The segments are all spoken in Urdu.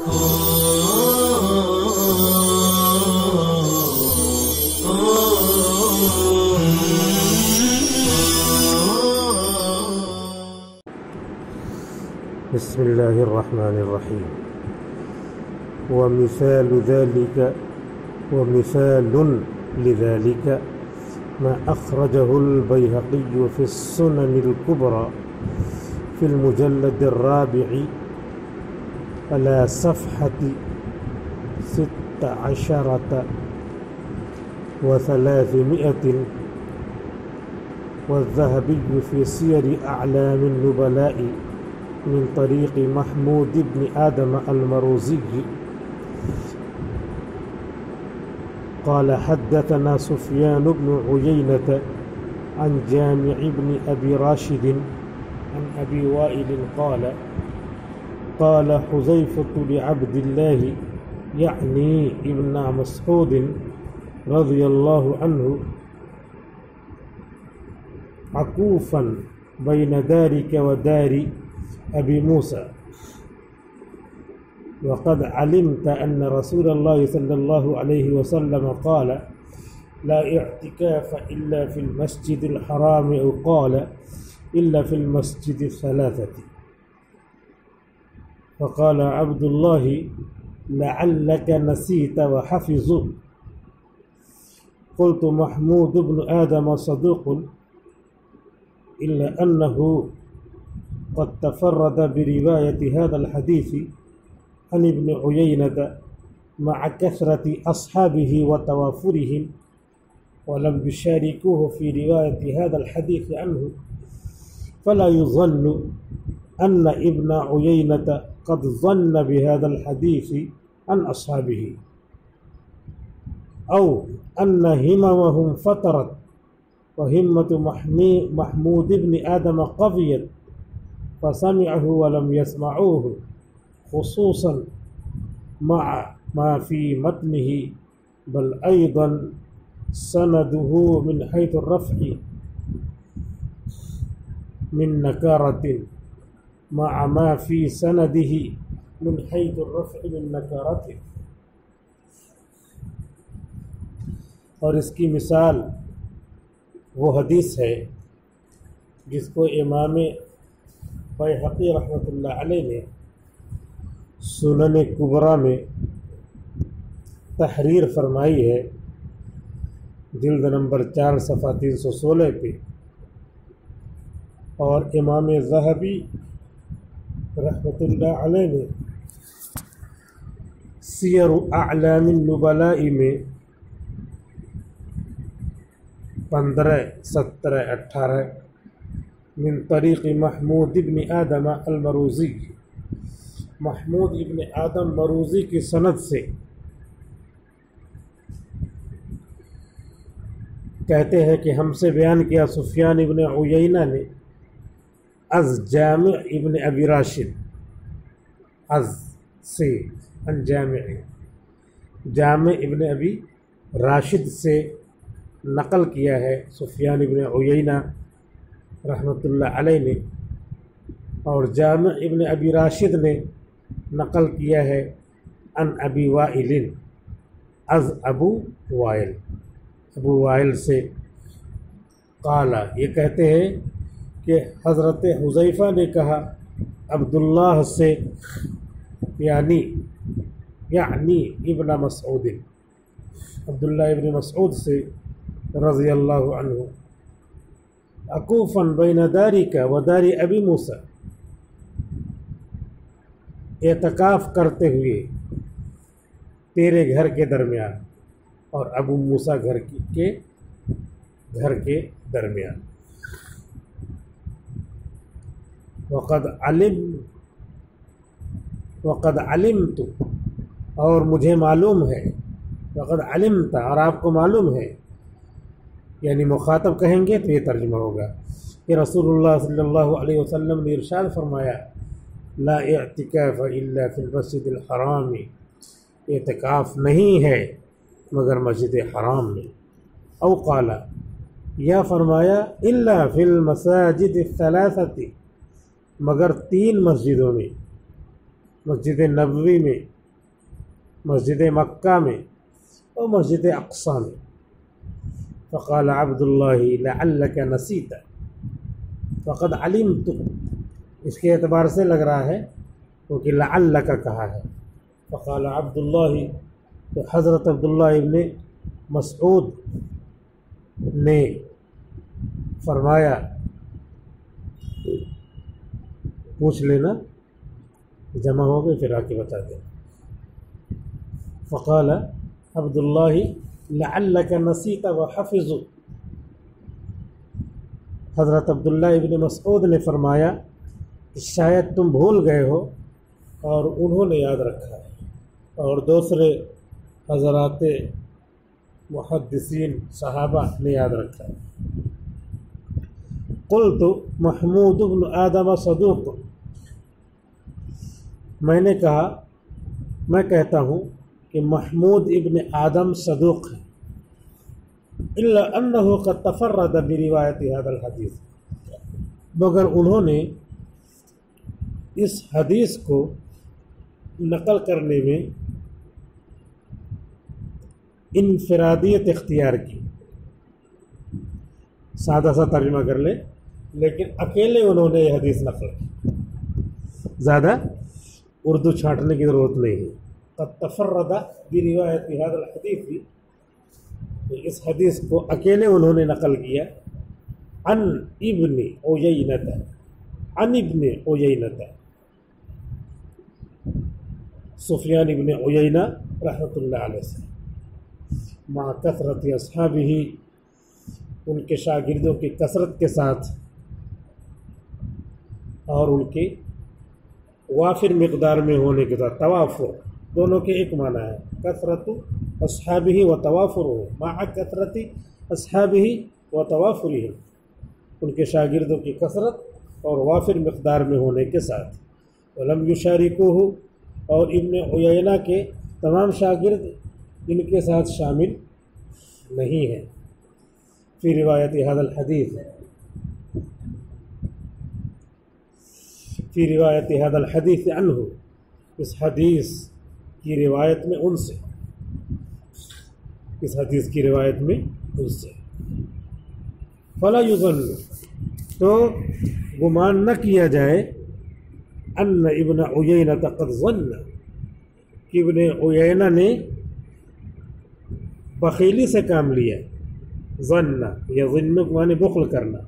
بسم الله الرحمن الرحيم. ومثال لذلك ما أخرجه البيهقي في السنن الكبرى في المجلد الرابع على صفحة 16 و300، والذهبي في سير أعلام النبلاء من طريق محمود بن آدم المروزي قال حدثنا سفيان بن عيينة عن جامع بن أبي راشد عن أبي وائل قال حذيفة لعبد الله يعني ابن مسعود رضي الله عنه عكوفا بين دارك ودار أبي موسى، وقد علمت أن رسول الله صلى الله عليه وسلم قال لا اعتكاف إلا في المسجد الحرام، أو قال إلا في المسجد الثلاثة. فقال عبد الله لعلك نسيت وحفظت. قلت محمود بن آدم صدوق إلا أنه قد تفرد برواية هذا الحديث عن ابن عيينة مع كثرة أصحابه وتوافرهم، ولم يشاركوه في رواية هذا الحديث عنه، فلا يظن أن ابن عيينة قد ظن بهذا الحديث عن أصحابه، أو أن هممهم فترت وهمة محمود بن آدم قويت فسمعه ولم يسمعوه، خصوصا مع ما في متنه، بل أيضا سنده من حيث الرفع من نكارة، مع ما في سنده من حيث الرفع من نكارة. اور اس کی مثال وہ حدیث ہے جس کو امام بیہقی رحمۃ اللہ علیہ نے سنن کبریٰ میں تحریر فرمائی ہے، جلد نمبر 4 صفحہ 316 پہ، اور امام ذہبی رحمۃ اللہ علیہ نے سیر اعلام النبلاء میں 15، 17، 18 من طریق محمود ابن آدم المروزی، محمود ابن آدم مروزی کی سند سے کہتے ہیں کہ ہم سے بیان کیا سفیان ابن عیینہ نے از جامع ابن ابی راشد، از سے ان جامع ابن ابی راشد سے نقل کیا ہے سفیان ابن عیینہ رحمۃ اللہ علیہ نے، اور جامع ابن ابی راشد نے نقل کیا ہے ان ابی وائل، از ابو وائل سے قال، یہ کہتے ہیں کہ حضرت حذیفہ نے کہا عبداللہ سے، یعنی ابن مسعود، عبداللہ ابن مسعود سے رضی اللہ عنہ، عکوفاً بین دارک و دار ابی موسیٰ، اعتکاف کرتے ہوئے تیرے گھر کے درمیان اور ابو موسیٰ گھر کے درمیان. وقد علمت، اور مجھے معلوم ہے، وقد علمت، اور آپ کو معلوم ہے، یعنی مخاطب کہیں گے تو یہ ترجمہ ہوگا کہ رسول اللہ صلی اللہ علیہ وسلم نے ارشاد فرمایا لا اعتکاف الا فی المسجد الحرام، اعتکاف نہیں ہے مگر مسجد حرام میں، او قال، یا فرمایا الا فی المساجد الثلاثۃ، مگر 3 مسجدوں میں، مسجد نبوی میں، مسجد مکہ میں اور مسجد اقصی میں۔ فقال عبد اللہ لعلک نسیت فقد علمت، اس کے اعتبار سے لگ رہا ہے کیونکہ لعلک کہا ہے۔ فقال عبد اللہ، تو حضرت عبداللہ ابن مسعود نے فرمایا، پوچھ لینا، جمع ہو گئے پھر آ کے بتا دیں۔ فقال عبد اللہ لعلک نسیت وحفظ، حضرت عبداللہ ابن مسعود نے فرمایا کہ شاید تم بھول گئے ہو اور انہوں نے یاد رکھا ہے، اور دوسرے حضرات محدثین صحابہ نے یاد رکھا ہے۔ قلت محمود بن آدم صدوق، میں نے کہا، میں کہتا ہوں کہ محمود ابن آدم صدوق ہے، الا انه قد تفرد بروایت هذا الحدیث، مگر انہوں نے اس حدیث کو نقل کرنے میں انفرادیت اختیار کی۔ سادہ سا ترجمہ کر لیں، لیکن اکیلے انہوں نے یہ حدیث نقل کی، زیادہ اردو چھانٹنے کی ضرورت نہیں ہے۔ قد تفرد بروایت هذا الحدیث، اس حدیث کو اکیلے انہوں نے نقل کیا، عن ابن عیینہ، عن ابن عیینہ، سفیان ابن عیینہ رحمۃ اللہ علیہ سے، مع کثرت اصحابہ، ان کے شاگردوں کی کثرت کے ساتھ اور ان کے وافر مقدار میں ہونے کے ساتھ، توافر دونوں کے ایک معنی ہے، کثرت اصحابہ و توافرہ، مع کثرت اصحابہ و توافرہ، ان کے شاگردوں کی کثرت اور وافر مقدار میں ہونے کے ساتھ، ولم یشارکوہ، اور ابن عیینہ کے تمام شاگرد ان کے ساتھ شامل نہیں ہیں، فی روایت هذا الحدیث، فی روایت هذا الحدیث عنہ، اس حدیث کی روایت میں ان سے، اس حدیث کی روایت میں ان سے، فلا یظن، تو گمان نہ کیا جائے، ان ابن عیینہ قد ظن، کہ ابن عیینہ نے بخیلی سے کام لیا، ظن یا ظن معنی بخل کرنا،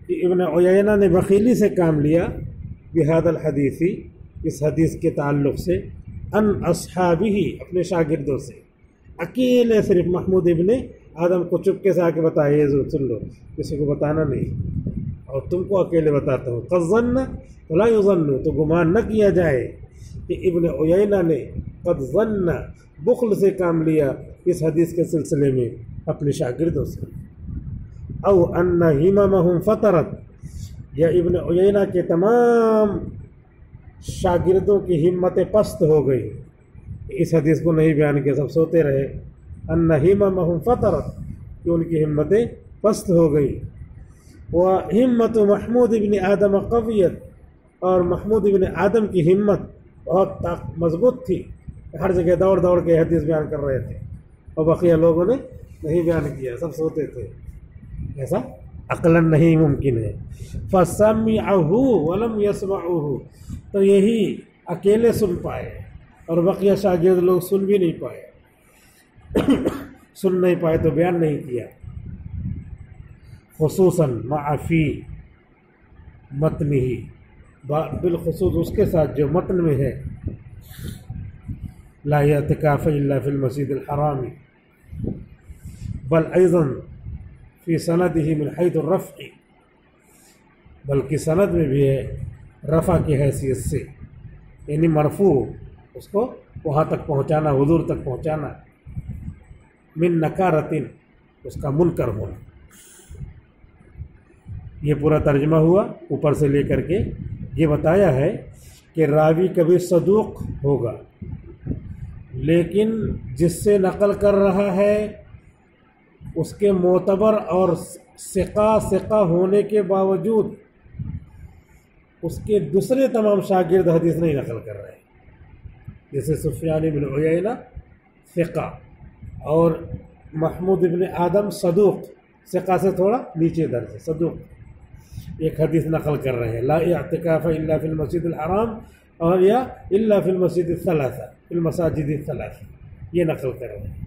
کہ ابن عیینہ نے بخیلی سے کام لیا بہذا الحدیث، اس حدیث کے تعلق سے، ان اصحابہ، اپنے شاگردوں سے، اکیلے صرف محمود ابن آدم کو چپکے سے آ کے بتایا، یہ سن لو، کسی کو بتانا نہیں، اور تم کو اکیلے بتاتا ہوں، قد ظن ولا یظن، تو گمان نہ کیا جائے کہ ابن عیینہ نے قد ظن، بخل سے کام لیا اس حدیث کے سلسلے میں اپنے شاگردوں سے، او ان ہممہم فطرت، یا ابن عیینہ کے تمام شاگردوں کی ہمتیں پست ہو گئی، اس حدیث کو نہیں بیان کیا، سب سوتے رہے، ان ہممہم فطرت، کہ ان کی ہمتیں پست ہو گئی، وہمت محمود ابن آدم قویت، اور محمود ابن آدم کی ہمت بہت مضبوط تھی، ہر جگہ دوڑ دوڑ کے حدیث بیان کر رہے تھے، اور بقیہ لوگوں نے نہیں بیان کیا، سب سوتے تھے، ایسا عقلاً نہیں ممکن ہے۔ فَسَمِعَهُ وَلَمْ يَسْمَعُهُ، تو یہی اکیلے سن پائے اور بقیہ شاگرد لوگ سن بھی نہیں پائے، سن نہیں پائے تو بیان نہیں کیا، خصوصاً مع فی متنہ، بالخصوص اس کے ساتھ جو متن میں ہے، لا اعتکاف الا فی المسجد الحرام، بل ایضا فی سندہ من حیث الرفع، بلکہ سند میں بھی ہے رفع کی حیثیت سے، یعنی مرفوع، اس کو وہاں تک پہنچانا، حضور تک پہنچانا، من نکارۃ، اس کا منکر ہونا۔ یہ پورا ترجمہ ہوا اوپر سے لے کر کے، یہ بتایا ہے کہ راوی کبھی صدوق ہوگا، لیکن جس سے نقل کر رہا ہے اس کے معتبر اور ثقہ ہونے کے باوجود اس کے دوسرے تمام شاگرد حدیث نہیں نقل کر رہے، جیسے سفیان بن عیینہ ثقہ اور محمود بن آدم صدوق، ثقہ سے تھوڑا نیچے درجہ صدوق، ایک حدیث نقل کر رہے ہیں لا اعتکاف الا فی المسجد الحرام اور یا الا فی المسجد الثلاثہ فی المساجد الثلاثہ، یہ نقل کر رہے ہیں،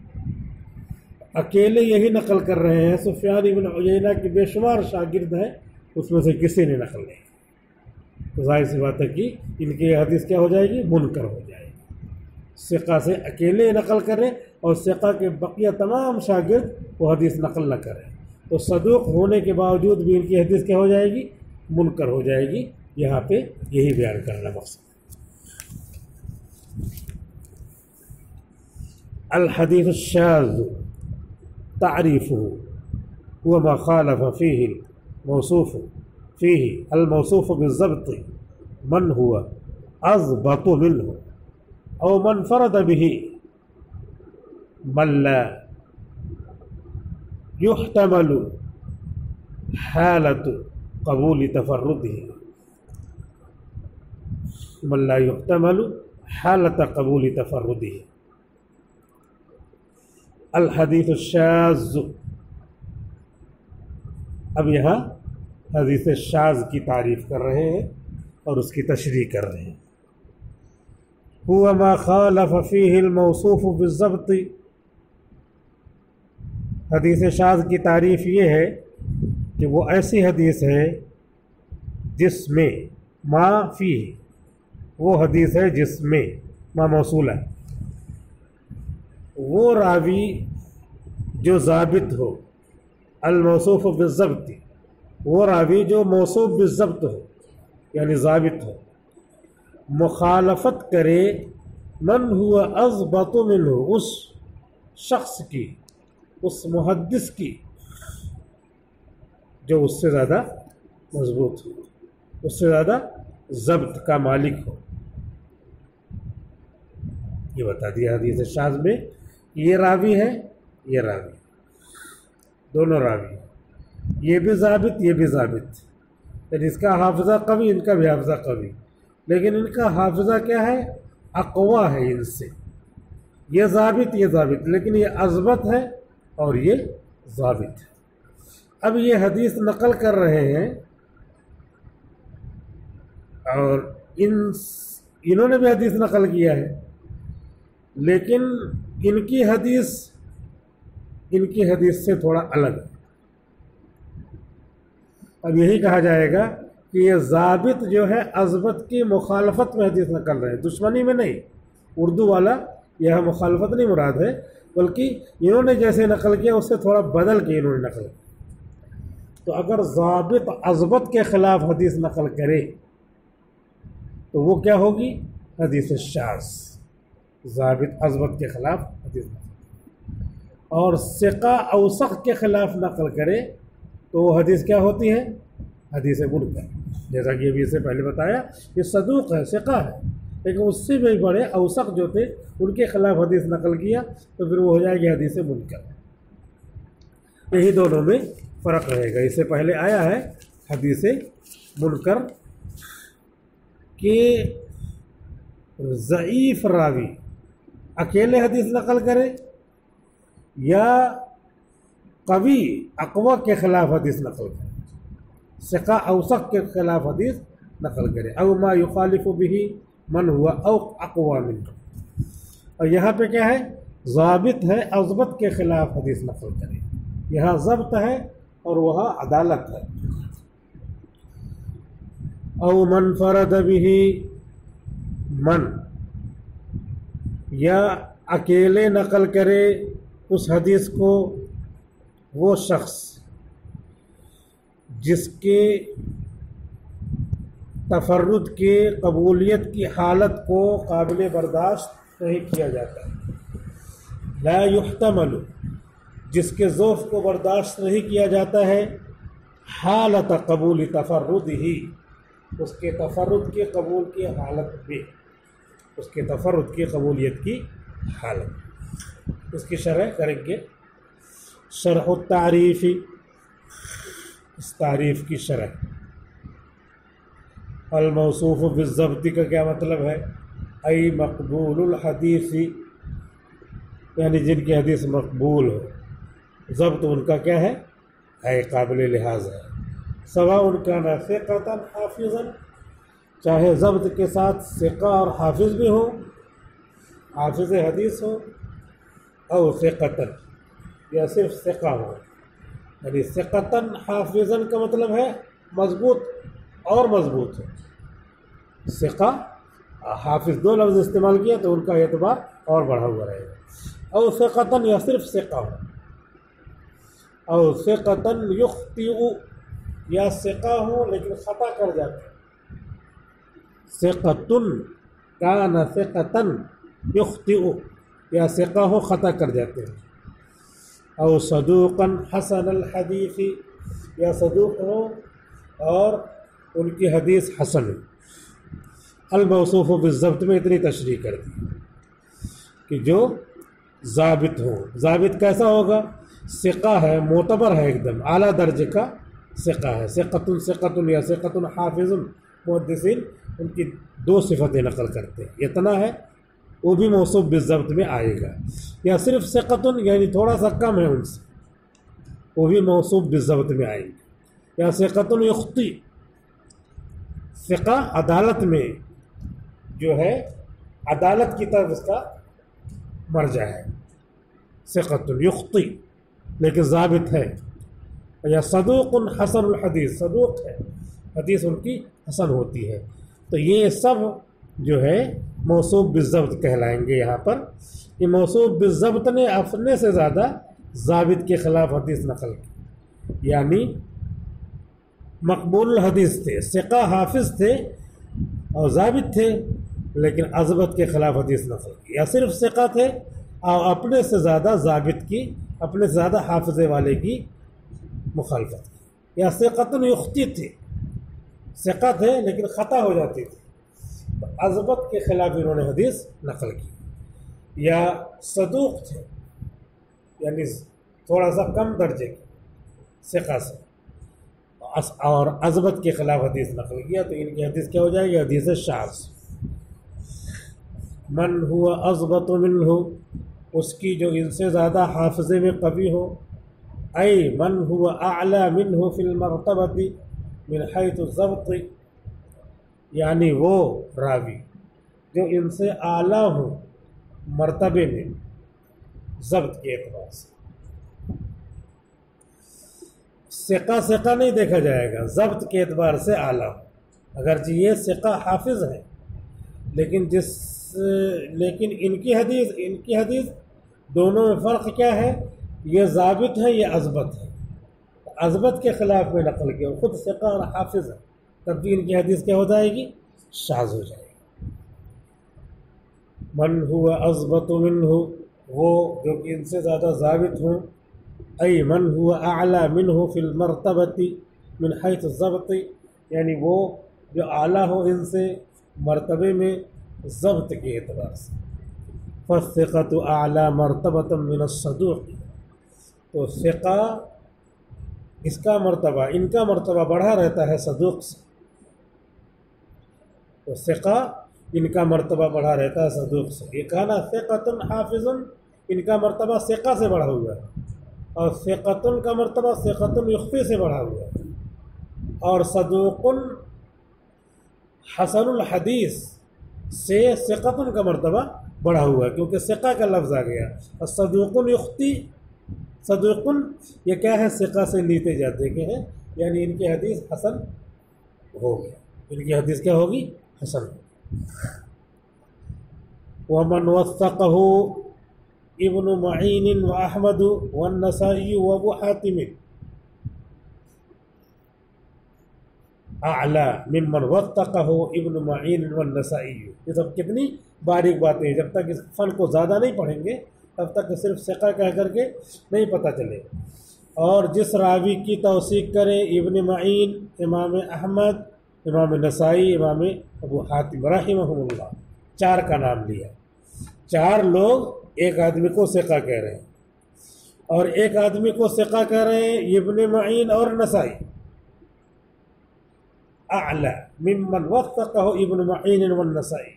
اکیلے یہی نقل کر رہے ہیں۔ سفیان بن عیینہ کے بے شمار شاگرد ہیں، اس میں سے کسی نے نقل نہیں، تو ظاہر سی بات ہے کہ ان کی حدیث کیا ہو جائے گی؟ منکر ہو جائے گی۔ ثقہ سے اکیلے نقل کریں اور ثقہ کے بقیہ تمام شاگرد وہ حدیث نقل نہ کریں، تو صدوق ہونے کے باوجود بھی ان کی حدیث کیا ہو جائے گی؟ منکر ہو جائے گی۔ یہاں پہ یہی بیان کرنا مقصد۔ الحدیث الشاذ تعریفہ هو ما خالف فيه الموصوف بالضبط من هو أضبط منه أو من فرد به من لا يحتمل حالة قبول تفرده الحدیث الشاذ، اب یہاں حدیث شاذ کی تعریف کر رہے ہیں اور اس کی تشریح کر رہے ہیں۔ هو ما خالف فيه الموصوف بالضبط، حدیث شاذ کی تعریف یہ ہے کہ وہ ایسی حدیث ہے جس میں ما فیہ، وہ حدیث ہے جس میں ما موصول ہے، وہ راوی جو ضابط ہو، الموصوف بالضبط، وہ راوی جو موصوف بالضبط ہو یعنی ضابط ہو، مخالفت کرے من ہوا اضبط منہ، اس شخص کی، اس محدث کی جو اس سے زیادہ مضبوط ہو، اس سے زیادہ ضبط کا مالک ہو۔ یہ بتا دیا حدیث شاذ میں یہ راوی ہے، یہ راوی، دونوں راوی ہیں، یہ بھی ضابط یہ بھی ضابط، یعنی اس کا حافظہ قوی ان کا بھی حافظہ قوی، لیکن ان کا حافظہ کیا ہے؟ اقوا ہے ان سے، یہ ضابط یہ ضابط، لیکن یہ اضبط ہے اور یہ ضابط ہے۔ اب یہ حدیث نقل کر رہے ہیں اور انہوں نے بھی حدیث نقل کیا ہے، لیکن ان کی حدیث سے تھوڑا الگ ہے۔ اب یہی کہا جائے گا کہ یہ ضابط جو ہے اضبط کی مخالفت میں حدیث نقل رہے ہیں، دشمنی میں نہیں، اردو والا یہ مخالفت نہیں مراد ہے، بلکہ انہوں نے جیسے نقل کیا اس سے تھوڑا بدل کے انہوں نے نقل کیا۔ تو اگر ضابط اضبط کے خلاف حدیث نقل کرے تو وہ کیا ہوگی؟ حدیث شاذ، ضابط اضبط کے خلاف حدیث نقل، اور ثقہ اوثق کے خلاف نقل کرے تو وہ حدیث کیا ہوتی ہے؟ حدیث منکر، جیسا کہ ابھی اس سے پہلے بتایا یہ صدوق ہے، ثقہ ہے، لیکن اس سے بھی بڑے اوثق جو تھے ان کے خلاف حدیث نقل کیا تو پھر وہ ہو جائے گی حدیث منکر۔ یہی دونوں میں فرق رہے گا۔ اس سے پہلے آیا ہے حدیث منکر کہ ضعیف راوی اکیلے حدیث نقل کرے یا قوی اقوا کے خلاف حدیث نقل کرے، ثقہ اوثق کے خلاف حدیث نقل کرے، او ما یخالف به من ہوا او اقوا منہ، اور یہاں پہ کیا ہے؟ ضابط ہے، اضبط کے خلاف حدیث نقل کرے، یہاں ضبط ہے اور وہاں عدالت ہے۔ او من فرد به من، یا اکیلے نقل کرے اس حدیث کو وہ شخص جس کے تفرد کی قبولیت کی حالت کو قابل برداشت نہیں کیا جاتا، لا یحتمل، جس کے ذوف کو برداشت نہیں کیا جاتا ہے، حالت قبول تفرد ہی، اس کے تفرد کی قبول کی حالت میں، اس کے تفرد کی قبولیت کی حالت۔ اس کی شرح کریں گے، شرح التعریف، اس تعریف کی شرح۔ الموصوف بالضبط کا کیا مطلب ہے؟ ای مقبول الحدیث، یعنی جن کی حدیث مقبول ہو، ضبط ان کا کیا ہے قابل لحاظ ہے. سواء کان ثقۃ حافظا، چاہے ضبط کے ساتھ ثقہ اور حافظ بھی ہو، حافظ حدیث ہو، او ثقۃ یا صرف ثقہ ہو. یعنی ثقۃ حافظا کا مطلب ہے مضبوط اور مضبوط ہے. ثقہ حافظ دو لفظ استعمال کیا تو ان کا اعتبار اور بڑھا ہوا رہے گا. او ثقۃ یا صرف ثقہ ہو، او ثقۃ یخطئ یا ثقہ ہو لیکن خطا کر جاتے ہیں. ثقۃ کان ثقۃ یخطئ، یا ثقہ ہو خطا کر جاتے ہیں. او صدوقا حسن الحدیث، یا صدوق ہو اور ان کی حدیث حسن ہے. الموصوف بالضبط میں اتنی تشریح کر دی کہ جو ضابط ہو. ضابط کیسا ہوگا؟ ثقہ ہے، معتبر ہے، ایک دم اعلیٰ درجے کا ثقہ ہے. ثقۃ یا ثقۃ حافظ، محدثین ان کی دو صفتیں نقل کرتے ہیں. اتنا ہے وہ بھی موصوف بالضبط میں آئے گا. یا صرف ثقۃ یعنی تھوڑا سا کم ہے ان سے، وہ بھی موصوف بالضبط میں آئیں گے. یا ثقۃ یخطئ، ثقہ عدالت میں جو ہے عدالت کی طرف اس کا مرجع ہے. ثقۃ یخطئ لیکن ضابط ہے. یا صدوق حسن الحدیث، صدوق ہے، حدیث ان کی حسن ہوتی ہے. تو یہ سب جو ہے موصوف بالضبط کہلائیں گے. یہاں پر یہ موصوف بالضبط نے اپنے سے زیادہ ضابط کے خلاف حدیث نقل کی، یعنی مقبول الحدیث تھے، ثقہ حافظ تھے اور ضابط تھے، لیکن اضبط کے خلاف حدیث نقل کی. یا صرف ثقہ تھے اور اپنے سے زیادہ ضابط کی، اپنے سے زیادہ حافظے والے کی مخالفت کی. یا ثقۃ یخطئ تھے، ثقہ تھے لیکن خطا ہو جاتی تھی، تو اضبط کے خلاف انہوں نے حدیث نقل کی. یا صدوق تھے یعنی تھوڑا سا کم درجے کے ثقہ سے، اور اضبط کے خلاف حدیث نقل کیا، تو ان کی حدیث کیا ہو جائے گی؟ حدیث شاذ. من ہوا اضبط منہ، اس کی جو ان سے زیادہ حافظے میں قوی ہو. ای من ہوا اعلی منہ فی المرتبۃ من حیث الضبط، یعنی وہ راوی جو ان سے اعلیٰ ہو مرتبے میں ضبط کے اعتبار سے. ثقہ نہیں دیکھا جائے گا، ضبط کے اعتبار سے اعلیٰ ہو. اگرچہ یہ ثقہ حافظ ہے لیکن ان کی حدیث دونوں میں فرق کیا ہے؟ یہ ضابط ہے، یہ اضبط ہے. اضبط کے خلاف میں نقل کیا، خود ثقہ اور حافظ ہے، تب بھی ان کی حدیث کیا ہو جائے گی؟ شاذ ہو جائے گی. من ہوا اضبط منہ، وہ جو کہ ان سے زیادہ ضابط ہوں. ای من ہوا اعلی منہ فی المرتبۃ من حیث الضبط، یعنی وہ جو اعلیٰ ہو ان سے مرتبے میں ضبط کے اعتبار سے. فالثقۃ اعلی مرتبۃ من الصدوق، تو ثقہ اس کا مرتبہ، ان کا مرتبہ بڑھا رہتا ہے صدوق سے. تو ثقہ ان کا مرتبہ بڑھا رہتا ہے صدوق سے. یہ کہنا ثقۃ حافظ، ان کا مرتبہ ثقہ سے بڑھا ہوا ہے، اور ثقۃ کا مرتبہ ثقۃ یخطئ سے بڑھا ہوا ہے. اور صدوق حسن الحدیث سے ثقۃ کا مرتبہ بڑھا ہوا ہے، کیونکہ ثقہ کا لفظ آ گیا. اور صدوق یخطئ، صدوق یہ کیا ہے؟ ثقہ سے لیتے جاتے کہ ہیں، یعنی ان کی حدیث حسن ہوگی. ان کی حدیث کیا ہوگی؟ حسن ہوگی. ومن وثقہ ابن معین واحمد والنسائی وابو حاتم اعلی ممن وثقہ ابن معین والنسائی. یہ سب کتنی باریک باتیں ہیں، جب تک اس فن کو زیادہ نہیں پڑھیں گے تب تک صرف ثقہ کہہ کر کے نہیں پتہ چلے. اور جس راوی کی توثیق کرے ابن معین، امام احمد، امام نسائی، امام ابو حاتم رحمہم اللہ، چار کا نام لیا. چار لوگ ایک آدمی کو ثقہ کہہ رہے ہیں، اور ایک آدمی کو ثقہ کہہ رہے ہیں ابن معین اور نسائی. اعلی ممن وثقہ ابن معین والنسائی،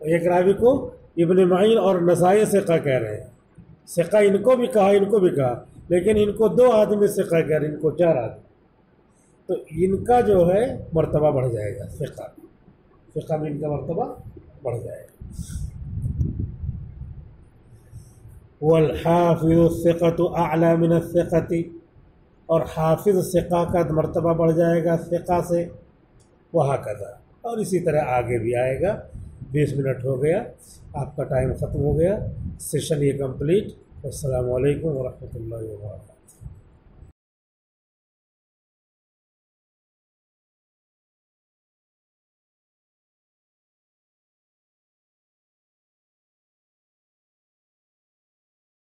ایک راوی کو ابن معین اور نسائی ثقہ کہہ رہے ہیں، ثقہ ان کو بھی کہا، لیکن ان کو 2 آدمی ثقہ کہہ رہے ہیں، ان کو 4 آدمی، تو ان کا جو ہے مرتبہ بڑھ جائے گا، ثقہ میں ان کا مرتبہ بڑھ جائے گا۔ والحافظ الثقة اعلی من الثقة، اور حافظ ثقہ کا مرتبہ بڑھ جائے گا ثقہ سے، وہکذا، اور اسی طرح آگے بھی آئے گا۔ 20 منٹ ہو گیا، آپ کا ٹائم ختم ہو گیا، سیشن یہ کمپلیٹ۔ السلام علیکم ورحمۃ اللہ وبرکاتہ۔